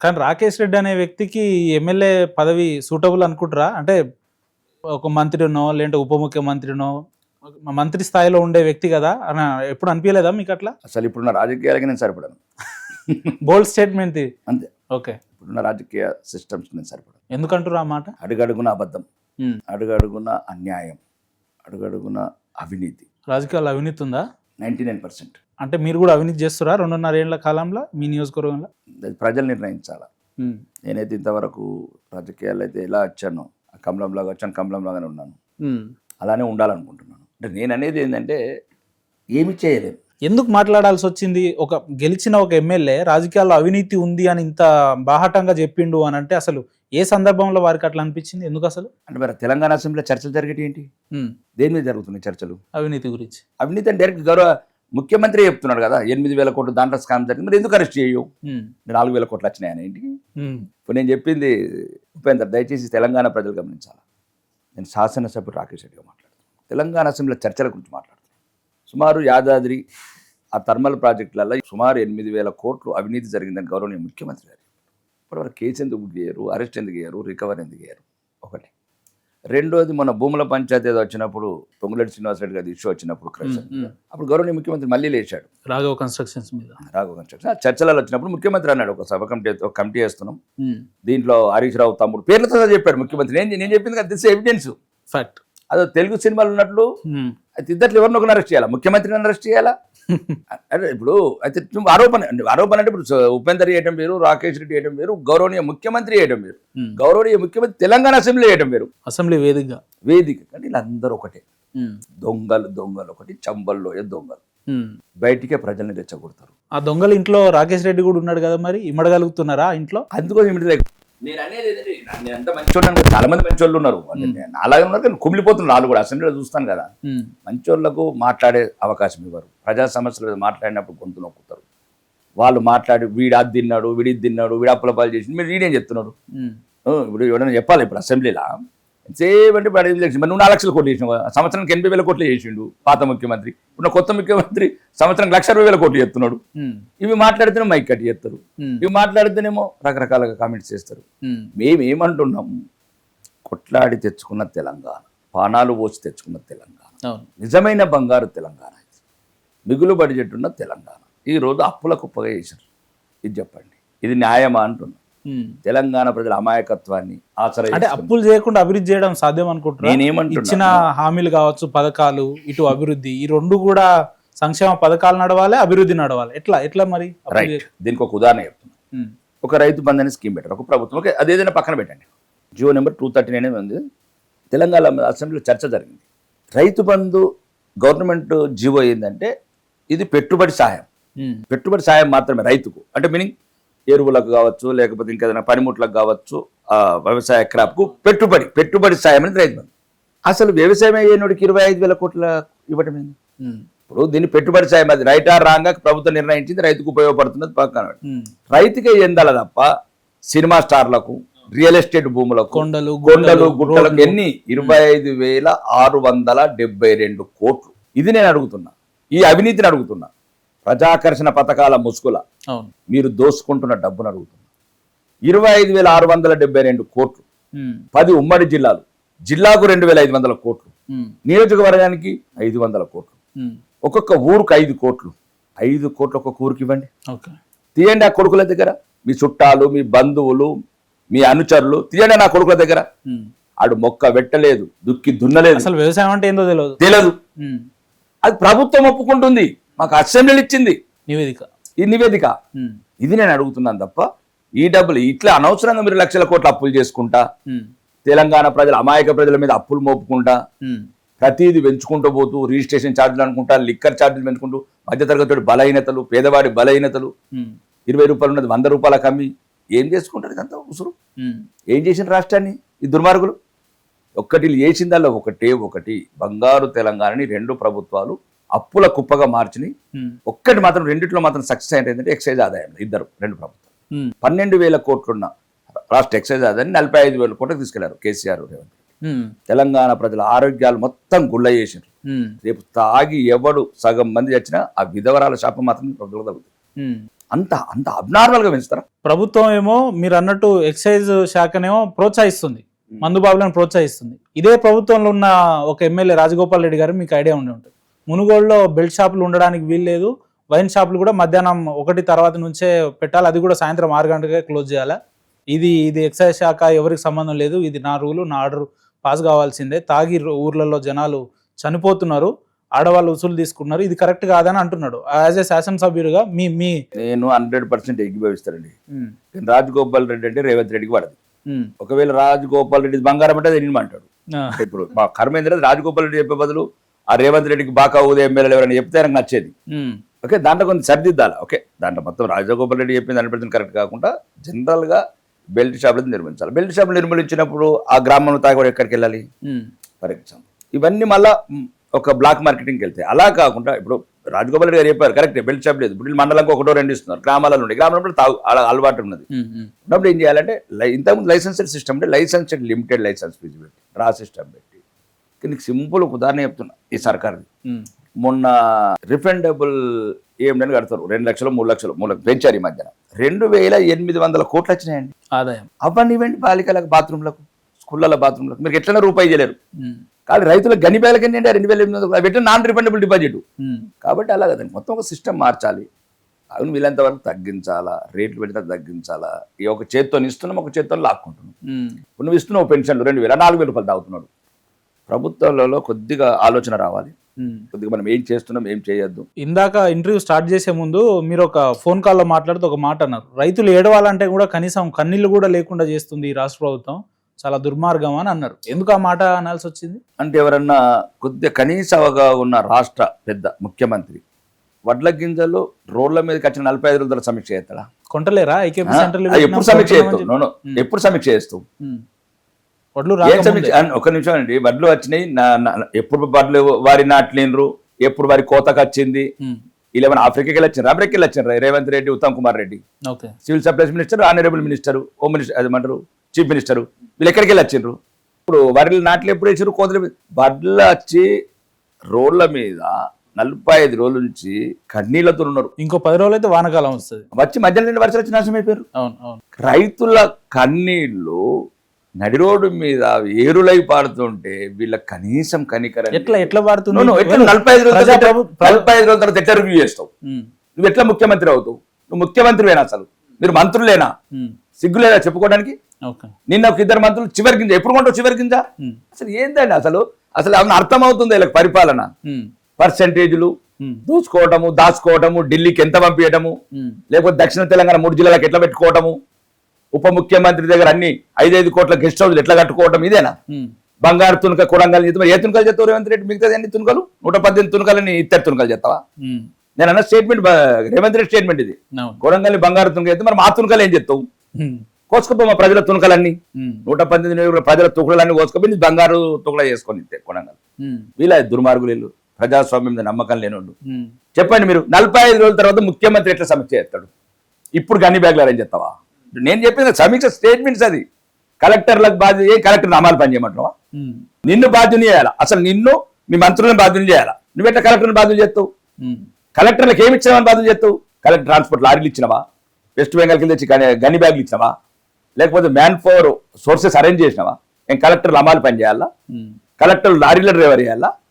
కానీ రాకేష్ రెడ్డి అనే వ్యక్తికి ఎమ్మెల్యే పదవి సూటబుల్ అనుకుంటారా? అంటే ఒక మంత్రినో లేదంటే ఉప ముఖ్యమంత్రినో మంత్రి స్థాయిలో ఉండే వ్యక్తి కదా అని ఎప్పుడు అనిపించలేదా మీకు అట్లా? అసలు ఇప్పుడున్న రాజకీయాలకి నేను సరిపడను. బోల్డ్ స్టేట్మెంట్ అంతే. ఓకే. ఇప్పుడున్న రాజకీయ సిస్టమ్స్ నేను సరిపడను. ఎందుకంటారు ఆ మాట? అడుగడుగున అబద్ధం, అడుగడుగున అన్యాయం, అడుగడుగున అవినీతి. రాజకీయాల్లో అవినీతి ఉందా? 99%. అంటే మీరు కూడా అవినీతి చేస్తారా 2.5 ఏళ్ల కాలంలో మీ నియోజకవర్గంలో? అది ప్రజలు నిర్ణయించాలా. నేనైతే ఇంతవరకు రాజకీయాల్లో అయితే ఎలా వచ్చానో కమలంలాగా వచ్చాను, కమలంలాగానే ఉన్నాను, అలానే ఉండాలనుకుంటున్నాను. అంటే నేను అనేది ఏంటంటే ఏమి చేయలేము. ఎందుకు మాట్లాడాల్సి వచ్చింది? ఒక గెలిచిన ఒక ఎమ్మెల్యే రాజకీయాల్లో అవినీతి ఉంది అని ఇంత బాహాటంగా చెప్పిండు అని అంటే అసలు ఏ సందర్భంలో వారికి అట్లా అనిపించింది? ఎందుకు అసలు? అంటే మరి తెలంగాణ అసెంబ్లీలో చర్చలు జరిగేటి ఏంటి? దేని మీద జరుగుతున్నాయి చర్చలు? అవినీతి గురించి. అవినీతి అంటే డైరెక్ట్ గౌరవ ముఖ్యమంత్రి చెప్తున్నాడు కదా, 8,000 కోట్లు దాంట్లో స్కామ్ జరిగింది, మరి ఎందుకు అరెస్ట్ చేయవు? 4,000 కోట్లు వచ్చినాయని ఏంటి? ఇప్పుడు నేను చెప్పింది ఉపేందర్, దయచేసి తెలంగాణ ప్రజలు గమనించాలి. నేను శాసనసభ్యుడు రాకేష్ రెడ్డిగా మాట్లాడుతున్నాను. తెలంగాణ అసెంబ్లీలో చర్చల గురించి మాట్లాడుతున్నాను. సుమారు యాదాద్రి ఆ థర్మల్ ప్రాజెక్టులలో సుమారు 8,000 కోట్లు అవినీతి జరిగిందని గౌరవనీయ ముఖ్యమంత్రి గారు ఇప్పటివరకు కేసు ఎందుకు చేయరు, అరెస్ట్ ఎందుకు చేయరు, రికవరీ ఎందుకు చేయరు? ఒకటి. రెండోది, మొన్న భూముల పంచాయతీ ఏదో వచ్చినప్పుడు పొంగులేటి శ్రీనివాసరెడ్డి గారి ఇష్యూ వచ్చినప్పుడు అప్పుడు గౌరవనీయ ముఖ్యమంత్రి మళ్ళీ లేచాడు. రాఘవ కన్స్ట్రక్షన్స్ మీద. రాఘవ కన్స్ట్రక్షన్ చర్చలలో వచ్చినప్పుడు ముఖ్యమంత్రి అన్నాడు, ఒక సభ కమిటీ వేస్తున్నాం, దీంట్లో హరీష్ రావు తమ్ముడు పేర్లతో చెప్పాడు ముఖ్యమంత్రి. నేను చెప్పింది కదా, దిస్ ఎవిడెన్స్ ఫ్యాక్ట్. అదో తెలుగు సినిమాలు ఉన్నట్లు అయితే ఇద్దరు ఎవరిని ఒకరిని అరెస్ట్ చేయాలా, ముఖ్యమంత్రిని అరెస్ట్ చేయాలా? అంటే ఇప్పుడు అయితే ఆరోపణ అంటే ఇప్పుడు ఉపేందర్ చేయడం వేరు, రాకేష్ రెడ్డి చేయడం వేరు, గౌరవనీయ ముఖ్యమంత్రి చేయడం వేరు. గౌరవనీయ ముఖ్యమంత్రి తెలంగాణ అసెంబ్లీ చేయడం వేరు, అసెంబ్లీ వేదిక. కానీ వీళ్ళందరూ ఒకటే. దొంగలు ఒకటి, చంబల్లోయ దొంగలు బయటికే ప్రజల్ని రెచ్చగొడతారు. ఆ దొంగలు ఇంట్లో రాకేష్ రెడ్డి కూడా ఉన్నాడు కదా, మరి ఇమ్మడగలుగుతున్నారా ఇంట్లో? అందుకోసం నేను అనేది నేనంతా మంచోళ్ళు, చాలా మంది మంచోళ్ళు ఉన్నారు, అలాగే ఉన్నారు, కానీ కుమిలిపోతున్నారు వాళ్ళు కూడా. అసెంబ్లీలో చూస్తాను కదా, మంచోళ్లకు మాట్లాడే అవకాశం ఇవ్వరు. ప్రజా సమస్యలు మాట్లాడినప్పుడు గొంతు నొక్కుతారు. వాళ్ళు మాట్లాడి వీడు అది తిన్నాడు, వీడి తిన్నాడు, వీడు అప్పుల పాలు చేసి మీరు వీడేం చెప్తున్నారు? ఇప్పుడు ఎవరైనా చెప్పాలి ఇప్పుడు అసెంబ్లీలో సేవంటే మరి నువ్వు 4 లక్షల కోట్లు చేసినావు, సంవత్సరానికి 80,000 కోట్లు చేసిండు పాత ముఖ్యమంత్రి. ఇప్పుడు కొత్త ముఖ్యమంత్రి సంవత్సరానికి 1,60,000 కోట్లు చెప్తున్నాడు. ఇవి మాట్లాడితేనే మైక్ కట్టి చేస్తారు, ఇవి మాట్లాడితేనేమో రకరకాలుగా కామెంట్స్ చేస్తారు. మేమేమంటున్నాము, కొట్లాడి తెచ్చుకున్న తెలంగాణ, పానాలు పోసి తెచ్చుకున్న తెలంగాణ, నిజమైన బంగారు తెలంగాణ, మిగులు బడ్జెట్ ఉన్న తెలంగాణ ఈరోజు అప్పుల కుప్పగా చేశారు. ఇది చెప్పండి, ఇది న్యాయమా అంటున్నా. తెలంగాణ ప్రజల అమాయకత్వాన్ని ఆచరణ అంటే అప్పులు చేయకుండా అభివృద్ధి చేయడం సాధ్యం అనుకుంటున్నాను. ఇచ్చిన హామీలు కావచ్చు, పథకాలు, ఇటు అభివృద్ధి, ఈ రెండు కూడా సంక్షేమ పథకాలు నడవాలి, అభివృద్ధి నడవాలి. ఎట్లా మరి? రైట్. దీనికి ఒక ఉదాహరణ చెప్తున్నా. ఒక రైతు బంధు అనే స్కీమ్ పెట్టారు ఒక ప్రభుత్వం. ఓకే, అదేదైనా పక్కన పెట్టండి. జియో నెంబర్ 239 ఉంది. తెలంగాణ అసెంబ్లీలో చర్చ జరిగింది. రైతు బంధు గవర్నమెంట్ జియో ఏంటంటే ఇది పెట్టుబడి సాయం, పెట్టుబడి సాయం మాత్రమే రైతుకు. అంటే మీనింగ్ ఎరువులకు కావచ్చు, లేకపోతే ఇంకేదైనా పనిముట్లకు కావచ్చు, వ్యవసాయ క్రాప్కు పెట్టుబడి సాయం అనేది రైతు బంధు. అసలు వ్యవసాయం అయ్యేనోడికి 25,000 కోట్ల ఇవ్వటం ఏంది? ఇప్పుడు దీన్ని పెట్టుబడి సాయం, అది రైట్ ఆర్ రాంగ్ ప్రభుత్వం నిర్ణయించింది, రైతుకు ఉపయోగపడుతున్నది పక్కన. రైతుకే ఎందాల తప్ప సినిమా స్టార్లకు, రియల్ ఎస్టేట్ భూములకు, కొండలు గుట్టలకు ఎన్ని 25,672 కోట్లు. ఇది నేను అడుగుతున్నా, ఈ అవినీతిని అడుగుతున్నా. ప్రజాకర్షణ పథకాల ముసుగుల మీరు దోసుకుంటున్న డబ్బును అడుగుతున్నా. 25,672 కోట్లు, 10 ఉమ్మడి జిల్లాలు, జిల్లాకు 2,500 కోట్లు, నియోజకవర్గానికి 500 కోట్లు, ఒక్కొక్క ఊరుకు 5 కోట్లు. 5 కోట్లు ఒక్కొక్క ఊరికి ఇవ్వండి, తీయండి. ఆ కొడుకుల దగ్గర మీ చుట్టాలు, మీ బంధువులు, మీ అనుచరులు తీయండి నా కొడుకుల దగ్గర. ఆడు మొక్క పెట్టలేదు, దుక్కి దున్నలేదు, అసలు వ్యవసాయం అంటే ఏందో తెలియదు. అది ప్రభుత్వం ఒప్పుకుంటుంది, మాకు అసెంబ్లీలు ఇచ్చింది ఈ నివేదిక. ఇది నేను అడుగుతున్నాను తప్ప ఈ డబ్బులు ఇట్లా అనవసరంగా మీరు లక్షల కోట్ల అప్పులు చేసుకుంటా, తెలంగాణ ప్రజల అమాయక ప్రజల మీద అప్పులు మోపుకుంటా, ప్రతిదీ పెంచుకుంటూ పోతూ, రిజిస్ట్రేషన్ ఛార్జీలు అనుకుంటా, లిక్కర్ ఛార్జీలు పెంచుకుంటూ, మధ్యతరగతి బలహీనతలు, పేదవాడి బలహీనతలు, 20 రూపాయలు ఉన్నది 100 రూపాయలకు అమ్మి ఏం చేసుకుంటారు? ఇదంతా ఉసురు. ఏం చేసిన రాష్ట్రాన్ని ఈ దుర్మార్గులు? ఒక్కటి చేసిందల్లా ఒకటి బంగారు తెలంగాణని 2 ప్రభుత్వాలు అప్పుల కుప్పగా మార్చినాయి. ఒక్కటి మాత్రం, రెండిట్లో మాత్రం సక్సెస్ ఏంటంటే ఎక్సైజ్ ఆదాయం. 2 ప్రభుత్వాలు 12,000 కోట్లున్న రాష్ట్ర ఎక్సైజ్ ఆదాయాన్ని 45,000 కోట్లకు తీసుకెళ్లారు కేసీఆర్, రేవంత్. తెలంగాణ ప్రజల ఆరోగ్యాలు మొత్తం గుళ్ళ చేసారు. రేపు తాగి ఎవడు సగం మంది వచ్చినా ఆ విధవరాల శాపం మాత్రం ప్రభుత్వం తగ్గుతుంది. అంత అంత అబ్నార్మల్గా పెంచుతారా? ప్రభుత్వం ఏమో మీరు అన్నట్టు ఎక్సైజ్ శాఖనేమో ప్రోత్సహిస్తుంది, మందుబాబులను ప్రోత్సహిస్తుంది. ఇదే ప్రభుత్వంలో ఉన్న ఒక ఎమ్మెల్యే రాజగోపాల్ రెడ్డి గారు మీకు ఐడియా ఉండి ఉంటుంది. మునుగోడులో బెల్ట్ షాపులు ఉండడానికి వీల్లేదు, వైన్ షాపులు కూడా మధ్యాహ్నం 1 తర్వాత నుంచే పెట్టాలి, అది కూడా సాయంత్రం 6 గంటలకే క్లోజ్ చేయాలి. ఇది ఎక్సైజ్ శాఖ, ఎవరికి సంబంధం లేదు, ఇది నా రూలు, నా ఆర్డర్ పాస్ కావాల్సిందే. తాగి ఊర్లలో జనాలు చనిపోతున్నారు, ఆడవాళ్ళు వసూలు తీసుకున్నారు, ఇది కరెక్ట్ కాదని అంటున్నాడు. యాజ్ ఏ శాసనసభ్యులుగా మీ నేను 100% ఏకీభవిస్తానండి. రాజగోపాల్ రెడ్డి అంటే రేవంత్ రెడ్డికి పడదు. ఒకవేళ రాజగోపాల్ రెడ్డి బంగారం అంటే అది అంటాడు. ఇప్పుడు మా కర్మేంద్ర రాజగోపాల్ రెడ్డి చెప్పే బదులు ఆ రేవంత్ రెడ్డికి బాగా ఉదయం ఎమ్మెల్యేలు ఎవరైనా చెప్తే నాకు నచ్చేది. ఓకే, దాంట్లో కొంచెం సరిదిద్దాలి. ఓకే, దాంట్లో మొత్తం రాజగోపాల్ రెడ్డి చెప్పింది 100% కరెక్ట్ కాకుండా జనరల్గా బెల్ట్ షాపులు నిర్మించాలి. బెల్ట్ షాపులు నిర్మించినప్పుడు ఆ గ్రామంలో తాగడం ఎక్కడికి వెళ్ళాలి? ఫర్ ఎగ్జాంపుల్ ఇవన్నీ మళ్ళా ఒక బ్లాక్ మార్కెటింగ్కి వెళ్తాయి. అలా కాకుండా ఇప్పుడు రాజగోపాల్ రెడ్డి గారు చెప్పారు కరెక్ట్, బెల్ట్ షాప్ లేదు. ఇప్పుడు మండలంకి 1-2 ఇస్తున్నారు, గ్రామాలలో ఉండే గ్రామంలో అలవాటు ఉన్నది. ఉన్నప్పుడు ఏం చేయాలంటే ఇంతకుముందు లైసెన్స్డ్ సిస్టమ్ అంటే లైసెన్స్డ్ లిమిటెడ్ లైసెన్స్ ఫీజు పెట్టి డ్రా సిస్టమ్ పెట్టి. నీకు సింపుల్ ఒక ఉదాహరణ చెప్తున్నా, ఈ సర్కార్ది మొన్న రిఫండబుల్ ఏమిటని కడతారు 2 లక్షలు 3 లక్షలు పెంచారు ఈ మధ్యన. 2800 కోట్లు వచ్చినాయండి ఆదాయం. అవన్నీ ఇవ్వండి బాలికలకు, బాత్రూమ్లకు, స్కూళ్ళ బాత్రూమ్లకు. మీరు ఎట్లైనా రూపాయి చేయలేరు. కానీ రైతులకు గని బ్యాలకి ఏంటంటే 2800 పెట్టిన నాన్ రిఫండబుల్ డిపాజిట్. కాబట్టి అలా కదండి, మొత్తం ఒక సిస్టమ్ మార్చాలి. అవును, వీళ్ళంత వరకు తగ్గించాలా, రేట్లు పెడితే తగ్గించాలా. ఈ ఒక చేత్తో ఇస్తున్నాం, ఒక చేత్తో లాక్కుంటున్నాం. ఇప్పుడు నువ్వు ఇస్తున్నావు పెన్షన్లు 2000 4,000 రూపాయలు తాగుతున్నాడు. ప్రభుత్వాలలో కొద్దిగా ఆలోచన రావాలి, కొద్దిగా మనం ఏం చేస్తున్నాం ఏం చేయొద్దు. ఇందాక ఇంటర్వ్యూ స్టార్ట్ చేసే ముందు మీరు ఒక ఫోన్ కాల్లో మాట్లాడుతూ ఒక మాట అన్నారు, రైతులు ఏడవాలంటే కూడా కనీసం కన్నీళ్లు కూడా లేకుండా చేస్తుంది ఈ రాష్ట్ర ప్రభుత్వం, చాలా దుర్మార్గం అని అన్నారు. ఎందుకు ఆ మాట అనాల్సి వచ్చింది? అంటే ఎవరన్నా కొద్దిగా కనీస అవగాహన ఉన్న రాష్ట్ర పెద్ద ముఖ్యమంత్రి వడ్ల గింజలు రోడ్ల మీదకి వచ్చిన 45 రోజుల సమీక్ష చేస్తాడా? కొంటలేరా? ఐకేపీ సెంటర్లు ఎప్పుడు సమీక్ష చేస్తావు? ఎప్పుడు సమీక్ష చేస్తావు? వడ్లు ఒక నిమిషం అండి, వడ్లు వచ్చినాయి, ఎప్పుడు వడ్లు వారి నాట్లేనరు, ఎప్పుడు వారి కోతకు వచ్చింది. వీళ్ళు ఏమైనా ఆఫ్రికాకి వెళ్ళి వచ్చారు, అమెరికాకి వెళ్ళి వచ్చారు. Revanth Reddy, Uttam Kumar Reddy, civil supplies minister, honourable minister, home minister, అదేమంటారు చీఫ్ మినిస్టర్, వీళ్ళు ఎక్కడికి వెళ్ళి వచ్చిండ్రు? ఇప్పుడు వడ్లు నాట్లు ఎప్పుడు వేసారు? కోతలు వడ్లు వచ్చి రోడ్ల మీద 45 రోజుల నుంచి కన్నీళ్లతో ఉన్నారు. ఇంకో 10 రోజులు అయితే వానకాలం వస్తుంది, వచ్చి మధ్యలో 2 వర్షాలు వచ్చి నాశనం అయిపోయారు. రైతుల కన్నీళ్లు నడి రోడ్డు మీద ఏరులై పాడుతుంటే వీళ్ళ కనీసం కనికరం ఎట్లా పాడుతుంది? 45 రోజుల తర్వాత ఎట్లా రివ్యూ చేస్తావు? నువ్వు ఎట్లా ముఖ్యమంత్రి అవుతావు? నువ్వు ముఖ్యమంత్రివేనా? అసలు మీరు మంత్రులేనా? సిగ్గులేదా చెప్పుకోవడానికి? నిన్న ఒక 2 మంత్రులు చివరి గింజ ఎప్పుడు కొంటావు? చివరి గింజ అసలు ఏంటండి? అసలు అర్థం అవుతుంది వీళ్ళకి పరిపాలన? పర్సెంటేజ్లు దూసుకోవటము, దాచుకోవటము, ఢిల్లీకి ఎంత పంపించటము, లేకపోతే దక్షిణ తెలంగాణ 3 జిల్లాలకు ఎట్లా పెట్టుకోవటము, ఉప ముఖ్యమంత్రి దగ్గర అన్ని 5-5 కోట్ల గెస్ట్ హౌస్లు ఎట్లా కట్టుకోవటం, ఇదేనా? బంగారు తునక కొడంగల్ ఏ తునకలు చేస్తావు రేవంత్ రెడ్డి? మిగతా అన్ని తునకలు 118 తునకలని ఇద్దరు తునకలు చేస్తావా? నేను అన్న స్టేట్మెంట్ రేవంత్ రెడ్డి స్టేట్మెంట్ ఇది. కొడంగల్ బంగారు తునక అయితే మరి మా తునకలు ఏం చేస్తావు? కోసుకోపో మా ప్రజల తునకలన్నీ, 118 ప్రజల తుకులన్నీ కోసుకోపోయి బంగారు తుకుల చేసుకొని ఇస్తే కొడంగల్. వీళ్ళ దుర్మార్గులు వీళ్ళు, ప్రజాస్వామ్యం మీద నమ్మకం లేనోళ్ళు. చెప్పండి మీరు, 45 రోజుల తర్వాత ముఖ్యమంత్రి ఎట్లా సమీక్ష చేస్తాడు? ఇప్పుడు గన్ని బ్యాగ్లు అరేంజ్ చేస్తావా? నేను చెప్పిన సమీక్ష స్టేట్మెంట్స్ అది. కలెక్టర్లకు బాధ్యత, కలెక్టర్ నామాలు పని చేయమంటావా? నిన్ను బాధ్యుని చేయాలా? అసలు నిన్ను మీ మంత్రులను బాధ్యుని చేయాలా? నువ్వెట్లా కలెక్టర్ని బాధ్యులు చేస్తావు? కలెక్టర్లకు ఏమి ఇచ్చినావని బాధ్యులు చేస్తావు? కలెక్టర్ ట్రాన్స్పోర్ట్ లారీలు ఇచ్చినవా? వెస్ట్ బెంగాల్ కింద వచ్చి గన్ని బ్యాగ్లు ఇచ్చినవా? లేకపోతే మ్యాన్ పవర్ సోర్సెస్ అరేంజ్ చేసినావా? ఏం కలెక్టర్లు అమాలు పని చేయాలా? కలెక్టర్లు లారీల డ్రైవర్ చేయాలా?